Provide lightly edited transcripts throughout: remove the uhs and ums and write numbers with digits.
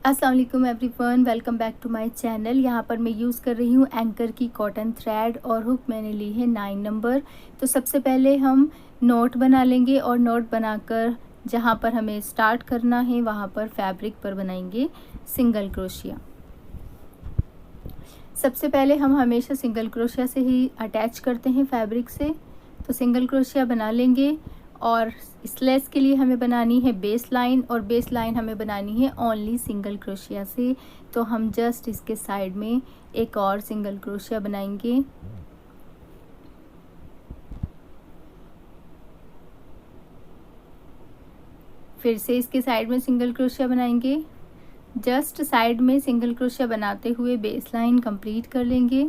अस्सलाम वालेकुम everyone, welcome back to my channel. यहाँ पर मैं यूज़ कर रही हूँ एंकर की कॉटन थ्रेड और हुक मैंने ली है 9 नंबर। तो सबसे पहले हम नोट बना लेंगे और नोट बनाकर जहाँ पर हमें स्टार्ट करना है वहाँ पर फैब्रिक पर बनाएंगे सिंगल क्रोशिया। सबसे पहले हम हमेशा सिंगल क्रोशिया से ही अटैच करते हैं फैब्रिक से। तो सिंगल क्रोशिया बना लेंगे और स्लेस के लिए हमें बनानी है बेस लाइन, और बेस लाइन हमें बनानी है ओनली सिंगल क्रोशिया से। तो हम जस्ट इसके साइड में एक और सिंगल क्रोशिया बनाएंगे। फिर से इसके साइड में सिंगल क्रोशिया बनाएंगे। जस्ट साइड में सिंगल क्रोशिया बनाते हुए बेस लाइन कंप्लीट कर लेंगे।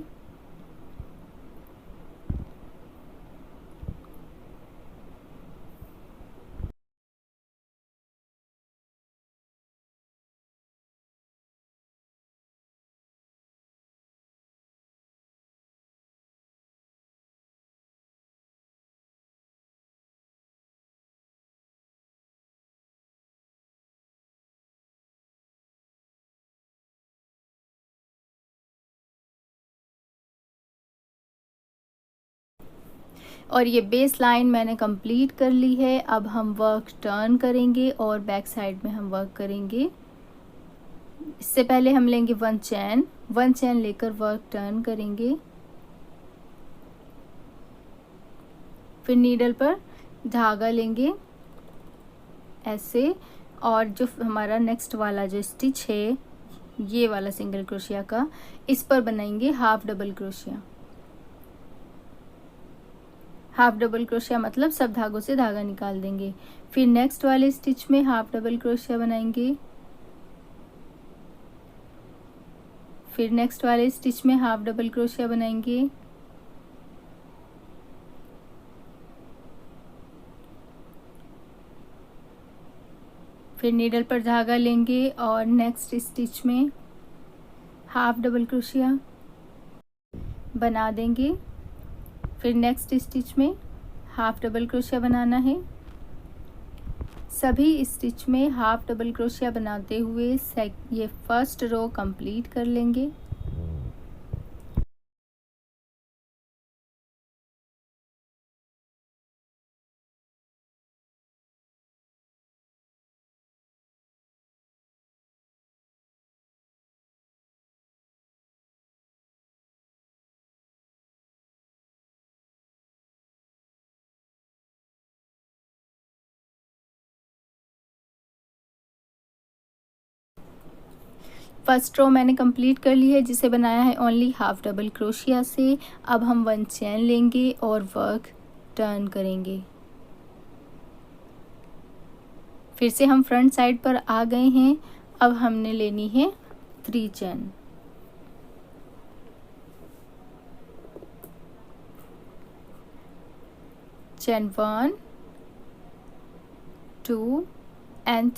और ये बेस लाइन मैंने कंप्लीट कर ली है। अब हम वर्क टर्न करेंगे और बैक साइड में हम वर्क करेंगे। इससे पहले हम लेंगे वन चैन लेकर वर्क टर्न करेंगे। फिर नीडल पर धागा लेंगे ऐसे, और जो हमारा नेक्स्ट वाला जो स्टिच है ये वाला सिंगल क्रोशिया का, इस पर बनाएंगे half double crochet. Half double crochet मतलब सब धागों से धागा निकाल देंगे। फिर नेक्स्ट वाले स्टिच में हाफ डबल क्रोशिया बनाएंगे। फिर नेक्स्ट वाले स्टिच में हाफ डबल क्रोशिया बनाएंगे। फिर नीडल पर धागा लेंगे और नेक्स्ट स्टिच में हाफ डबल क्रोशिया बना देंगे। फिर नेक्स्ट स्टिच में हाफ डबल क्रोशिया बनाना है। सभी स्टिच में हाफ डबल क्रोशिया बनाते हुए ये फर्स्ट रो कंप्लीट कर लेंगे। फर्स्ट रो मैंने कंप्लीट कर ली है, जिसे बनाया है ओनली हाफ डबल क्रोशिया से। अब हम वन चैन लेंगे और वर्क टर्न करेंगे। फिर से हम फ्रंट साइड पर आ गए हैं। अब हमने लेनी है 3 चैन। चैन 1 2 एंड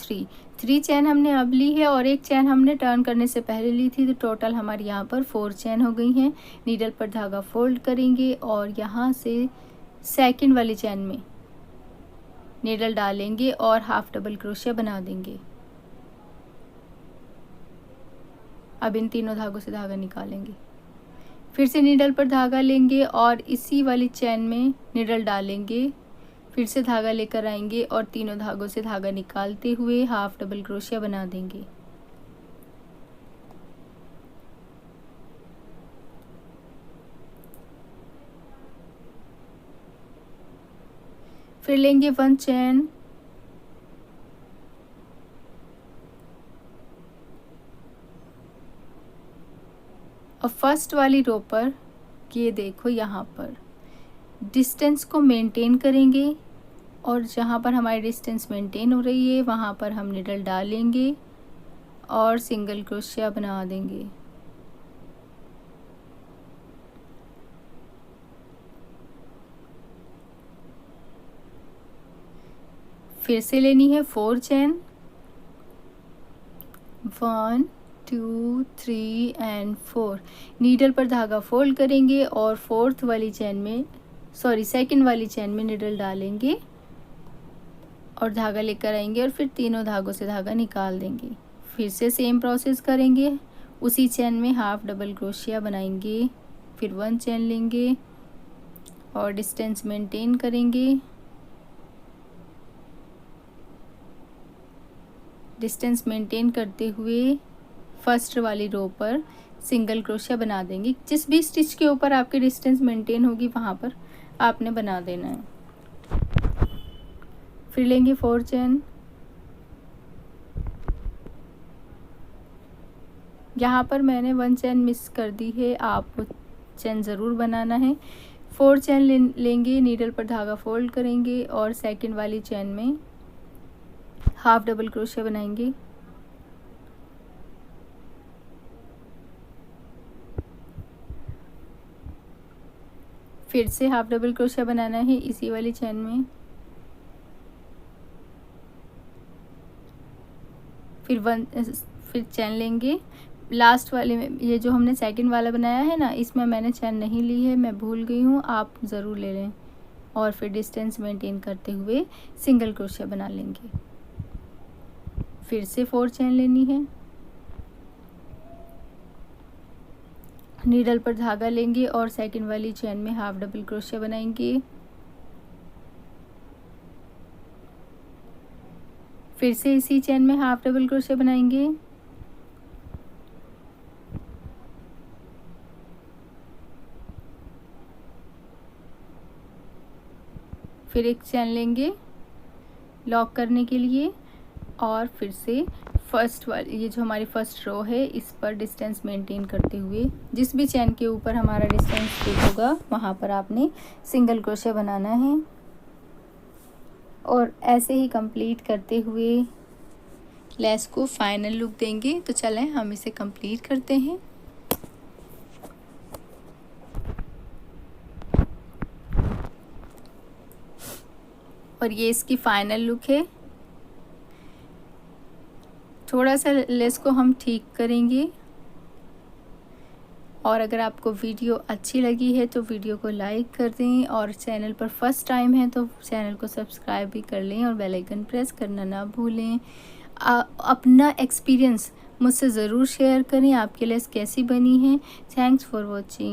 3 चैन हमने अब ली है और एक चैन हमने टर्न करने से पहले ली थी। तो टोटल हमारी यहाँ पर 4 चैन हो गई हैं। नीडल पर धागा फोल्ड करेंगे और यहाँ से सेकंड वाली चैन में नीडल डालेंगे और हाफ डबल क्रोशिया बना देंगे। अब इन तीनों धागों से धागा निकालेंगे। फिर से नीडल पर धागा लेंगे और इसी वाली चैन में नीडल डालेंगे। फिर से धागा लेकर आएंगे और तीनों धागों से धागा निकालते हुए हाफ डबल क्रोशिया बना देंगे। फिर लेंगे 1 चैन और फर्स्ट वाली रो पर ये देखो यहाँ पर डिस्टेंस को मेंटेन करेंगे, और जहाँ पर हमारी डिस्टेंस मेंटेन हो रही है वहाँ पर हम निडल डालेंगे और सिंगल क्रोशिया बना देंगे। फिर से लेनी है 4 चैन 1 2 3 एंड 4। नीडल पर धागा फोल्ड करेंगे और सेकंड वाली चैन में नीडल डालेंगे और धागा लेकर आएंगे और फिर तीनों धागों से धागा निकाल देंगे। फिर से सेम प्रोसेस करेंगे, उसी चेन में हाफ डबल क्रोशिया बनाएंगे, फिर 1 चेन लेंगे और डिस्टेंस मेंटेन करेंगे। डिस्टेंस मेंटेन करते हुए फर्स्ट वाली रो पर सिंगल क्रोशिया बना देंगे। जिस भी स्टिच के ऊपर आपकी डिस्टेंस मेंटेन होगी वहाँ पर आपने बना देना है। फिर लेंगे 4 चेन, यहाँ पर मैंने 1 चेन मिस कर दी है, आप चेन ज़रूर बनाना है। 4 चेन लेंगे, नीडल पर धागा फोल्ड करेंगे और सेकंड वाली चेन में हाफ डबल क्रोशिया बनाएंगे। फिर से हाफ डबल क्रोशिया बनाना है इसी वाली चेन में। फिर चेन लेंगे लास्ट वाले में। ये जो हमने सेकंड वाला बनाया है ना, इसमें मैंने चेन नहीं ली है, मैं भूल गई हूँ, आप ज़रूर ले लें। और फिर डिस्टेंस मेंटेन करते हुए सिंगल क्रोशिया बना लेंगे। फिर से 4 चेन लेनी है, नीडल पर धागा लेंगे और सेकंड वाली चेन में हाफ डबल क्रोशिया बनाएंगे। फिर से इसी चेन में हाफ डबल क्रोशिया बनाएंगे। फिर एक चेन लेंगे लॉक करने के लिए और फिर से फर्स्ट वाली, ये जो हमारी फर्स्ट रो है, इस पर डिस्टेंस मेंटेन करते हुए जिस भी चेन के ऊपर हमारा डिस्टेंस फिट होगा वहाँ पर आपने सिंगल क्रोशिया बनाना है। और ऐसे ही कंप्लीट करते हुए लेस को फाइनल लुक देंगे। तो चलें हम इसे कंप्लीट करते हैं। और ये इसकी फाइनल लुक है। थोड़ा सा लेस को हम ठीक करेंगे। और अगर आपको वीडियो अच्छी लगी है तो वीडियो को लाइक कर दें, और चैनल पर फर्स्ट टाइम है तो चैनल को सब्सक्राइब भी कर लें और बेल आइकन प्रेस करना ना भूलें। अपना एक्सपीरियंस मुझसे ज़रूर शेयर करें, आपके लेस कैसी बनी है। Thanks for watching.